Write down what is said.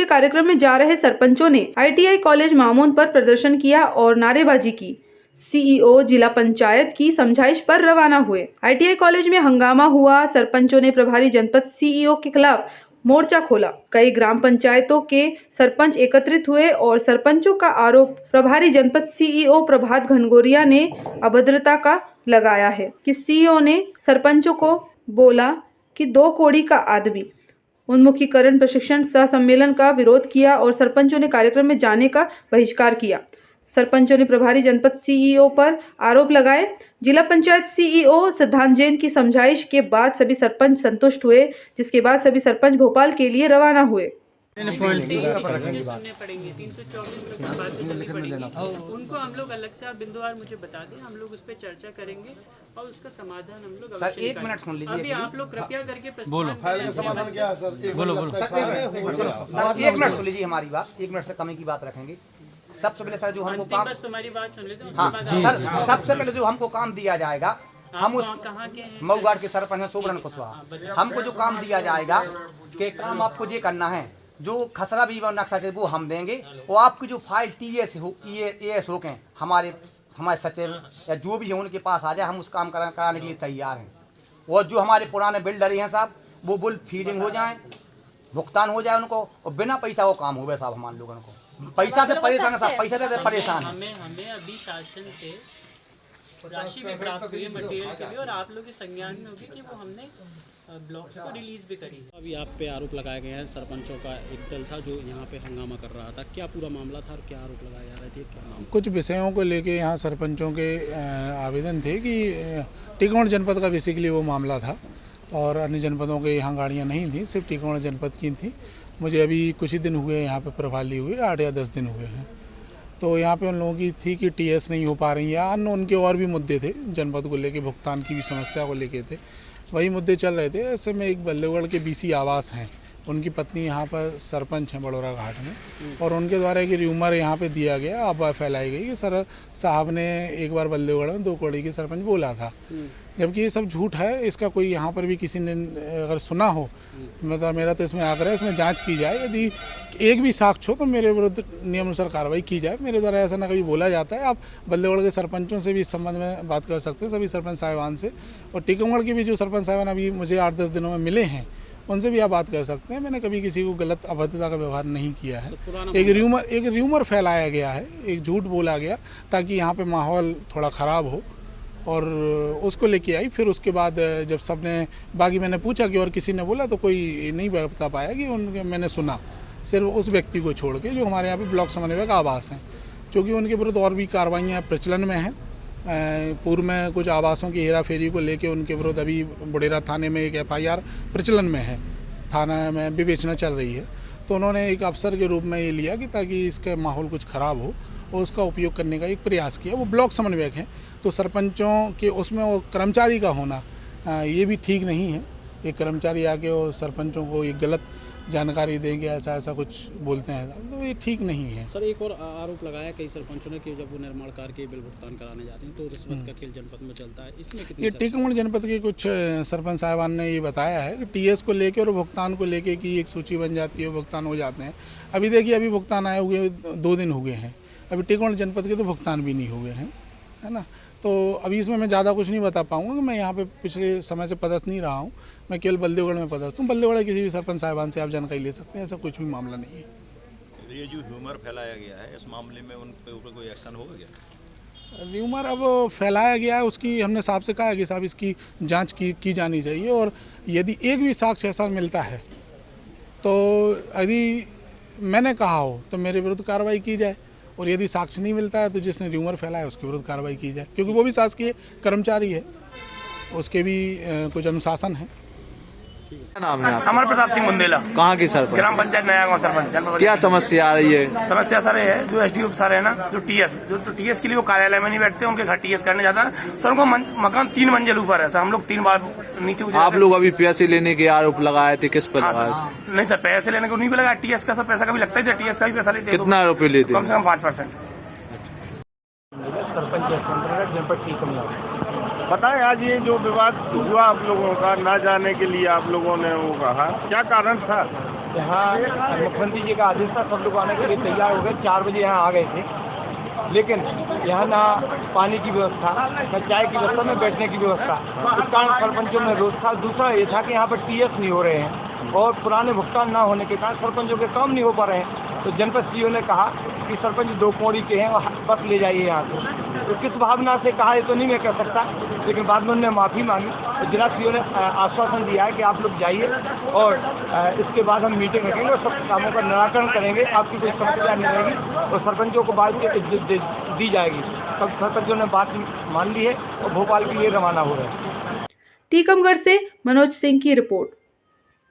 कार्यक्रम में जा रहे सरपंचों ने ITI कॉलेज मामोन पर प्रदर्शन किया और नारेबाजी की। CEO जिला पंचायत की समझाइश पर रवाना हुए। ITI कॉलेज में हंगामा हुआ। सरपंचों ने प्रभारी जनपद CEO के खिलाफ मोर्चा खोला। कई ग्राम पंचायतों के सरपंच एकत्रित हुए और सरपंचों का आरोप प्रभारी जनपद CEO प्रभात घनगोरिया ने अभद्रता का लगाया है कि CEO ने सरपंचों को बोला कि 2 कौड़ी का आदमी। उन्मुखीकरण प्रशिक्षण सह सम्मेलन का विरोध किया और सरपंचों ने कार्यक्रम में जाने का बहिष्कार किया। सरपंचों ने प्रभारी जनपद CEO पर आरोप लगाए। जिला पंचायत CEO सिद्धांत जैन की समझाइश के बाद सभी सरपंच संतुष्ट हुए, जिसके बाद सभी सरपंच भोपाल के लिए रवाना हुए। सुनने पड़ेंगे 324 उनको हम लोग अलग से आप बिंदुवार मुझे बता दें, हम लोग उस पर चर्चा करेंगे और उसका समाधान हम लोग सर 1 मिनट सुन लीजिए। अभी आप लोग कृपया करके बोलो समाधान क्या है सर? बोलो सर 1 मिनट सुन लीजिए हमारी बात। 1 मिनट से कमी की बात रखेंगे। सबसे पहले सर जो हमको काम, बस तुम्हारी बात सुन लेते हैं। हाँ सर, सबसे पहले जो हमको काम दिया जाएगा, हम उस कहाँ के हैं? मऊगाड़ के सरपंच सोबरन कुशवाहा, हमको जो काम दिया जाएगा कि काम आपको ये करना है, जो खसरा भी नक्शा वो हम देंगे और आपकी जो फाइल TS हो AS हो के हमारे सचिव या जो भी है उनके पास आ जाए, हम उस काम कराने के लिए तैयार हैं। और जो हमारे पुराने बिल्डर हैं साहब, वो बुल फीडिंग हो जाए, भुगतान हो जाए उनको, और बिना पैसा वो काम हो साहब। हमारे लोगों को पैसा से परेशान है साहब, पैसा से परेशान है। हमें अभी शासन से राशि भी प्राप्त हुई है मटेरियल के लिए और आप लोग के संज्ञान में होगी कि वो हमने ब्लॉक्स को रिलीज भी करी। अभी आप पे आरोप लगाए गए हैं। सरपंचों का एक दल था जो यहाँ पे हंगामा कर रहा था, क्या पूरा मामला था और क्या आरोप लगाए जा रहे थे? क्या मामला? कुछ विषयों को लेके यहाँ सरपंचों के आवेदन थे कि टीकमगढ़ जनपद का बेसिकली वो मामला था और अन्य जनपदों के यहाँ गाड़ियाँ नहीं थी, सिर्फ टीकमगढ़ जनपद की थी। मुझे अभी कुछ ही दिन हुए यहाँ पे प्रभार लिए हुए, 8 या 10 दिन हुए हैं। तो यहाँ पे उन लोगों की थी कि TS नहीं हो पा रही है, अन्य उनके और भी मुद्दे थे, जनपद को लेके भुगतान की भी समस्या को लेके थे, वही मुद्दे चल रहे थे। ऐसे में एक बल्लेगढ़ के BC आवास हैं, उनकी पत्नी यहाँ पर सरपंच हैं बड़ौरा घाट में, और उनके द्वारा एक र्यूमर यहाँ पे दिया गया, अफवाह फैलाई गई कि सर साहब ने एक बार बल्लेगढ़ में 2 कौड़ी के सरपंच बोला था, जबकि ये सब झूठ है। इसका कोई यहाँ पर भी किसी ने अगर सुना हो, मतलब मेरा तो इसमें आग्रह है इसमें जांच की जाए। यदि एक भी साक्ष्य हो तो मेरे विरुद्ध नियमानुसार कार्रवाई की जाए। मेरे द्वारा ऐसा ना कभी बोला जाता है। आप बल्लेगढ़ के सरपंचों से भी इस संबंध में बात कर सकते हैं, सभी सरपंच साहिबान से, और टीकमगढ़ के भी जो सरपंच साहिबान अभी मुझे 8-10 दिनों में मिले हैं, उनसे भी आप बात कर सकते हैं। मैंने कभी किसी को गलत अभद्रता का व्यवहार नहीं किया है। एक र्यूमर फैलाया गया है, एक झूठ बोला गया ताकि यहाँ पे माहौल थोड़ा ख़राब हो, और उसको लेके आई। फिर उसके बाद जब सबने बाकी मैंने पूछा कि और किसी ने बोला, तो कोई नहीं बता पाया कि उनके मैंने सुना, सिर्फ उस व्यक्ति को छोड़ के जो हमारे यहाँ पे ब्लॉक समन्वयक आवास हैं, क्योंकि उनके विरुद्ध और भी कार्रवाइयाँ प्रचलन में हैं। पूर्व में कुछ आवासों की हेरा फेरी को लेके उनके विरुद्ध अभी बुडेरा थाने में एक FIR प्रचलन में है, थाना में विवेचना चल रही है। तो उन्होंने एक अफसर के रूप में ये लिया कि ताकि इसका माहौल कुछ ख़राब हो और उसका उपयोग करने का एक प्रयास किया। वो ब्लॉक समन्वयक हैं, तो सरपंचों के उसमें वो कर्मचारी का होना ये भी ठीक नहीं है। एक कर्मचारी आके और सरपंचों को एक गलत जानकारी देंगे, ऐसा कुछ बोलते हैं, तो ये ठीक नहीं है। सर एक और आरोप लगाया कई सरपंचों ने कि जब वो निर्माण कार्य के बिल भुगतान कराने जाते हैं तो रिश्वत का खेल जनपद में चलता है। इसमें कितनी ये टीकमगढ़ जनपद के कुछ सरपंच साहिबान ने ये बताया है कि TS को लेके और भुगतान को लेके कि एक सूची बन जाती है, भुगतान हो जाते हैं। अभी देखिए, अभी भुगतान आए हुए 2 दिन हुए हैं, अभी टीकमगढ़ जनपद के तो भुगतान भी नहीं हुए हैं, है ना। तो अभी इसमें मैं ज़्यादा कुछ नहीं बता पाऊँगा। मैं यहाँ पे पिछले समय से पदस्थ नहीं रहा हूँ, मैं केवल बल्लेगढ़ में पदस्थ हूँ। बल्लेगढ़ किसी भी सरपंच साहिबान से आप जानकारी ले सकते हैं, ऐसा कुछ भी मामला नहीं है। ये जो ह्यूमर फैलाया गया है, इस मामले में उनके ऊपर कोई एक्शन होगा क्या? र्यूमर अब फैलाया गया है, उसकी हमने साहब से कहा है कि साहब इसकी जाँच की जानी चाहिए, और यदि एक भी साक्ष्य ऐसा मिलता है तो यदि मैंने कहा हो तो मेरे विरुद्ध कार्रवाई की जाए, और यदि साक्ष्य नहीं मिलता है तो जिसने र्यूमर फैलाया उसके विरुद्ध कार्रवाई की जाए, क्योंकि वो भी शासकीय कर्मचारी है, उसके भी कुछ अनुशासन है। क्या नाम है आपका? अमर प्रताप सिंह बुंदेला। कहाँ की सरपंच? ग्राम पंचायत नया गाँव सरपंच। क्या समस्या आ रही है? समस्या सर है जो SDO सर है ना, जो TS के लिए वो कार्यालय में नहीं बैठते, उनके घर TS करने जाता है सर। उनको मकान 3 मंजिल ऊपर है सर, हम लोग 3 बार नीचे। आप लोग अभी पैसे लेने के आरोप लगाए थे, किस पर लगाए? नहीं सर, पैसे लेने को नहीं लगा, TS का सर पैसा कभी लगता ही, TS का भी पैसा लेते। कितना रुपये लेते? कम से कम 5%। सरपंच जनपद टीकमगढ़। बताएं आज ये जो विवाद हुआ आप लोगों का ना जाने के लिए आप लोगों ने वो कहा, क्या कारण था? यहाँ मुख्यमंत्री जी का आदेश था, सब लोग आने के लिए तैयार हो गए, 4 बजे यहाँ आ गए थे, लेकिन यहाँ ना पानी की व्यवस्था, ना चाय की व्यवस्था, ना बैठने की व्यवस्था। इस कारण सरपंचों में रोष था। दूसरा ये था कि यहाँ पर टीएस नहीं हो रहे हैं और पुराने भुगतान ना होने के कारण सरपंचों के काम नहीं हो पा रहे हैं। तो जनपद सीईओ ने कहा कि सरपंच 2 कौड़ी के हैं और बस ले जाइए यहाँ से। तो किस भावना से कहा ये तो नहीं मैं कह सकता, लेकिन बाद में उन्होंने माफ़ी मांगी। तो जिला सीईओ ने आश्वासन दिया है कि आप लोग जाइए और इसके बाद हम मीटिंग रखेंगे और सब कामों का निराकरण करेंगे, आपकी कोई समस्या नहीं रहेगी और सरपंचों को बाद में इज्जत दी जाएगी। सब सरपंचों ने बात मान ली है और भोपाल के लिए रवाना हो रहे हैं। टीकमगढ़ से मनोज सिंह की रिपोर्ट।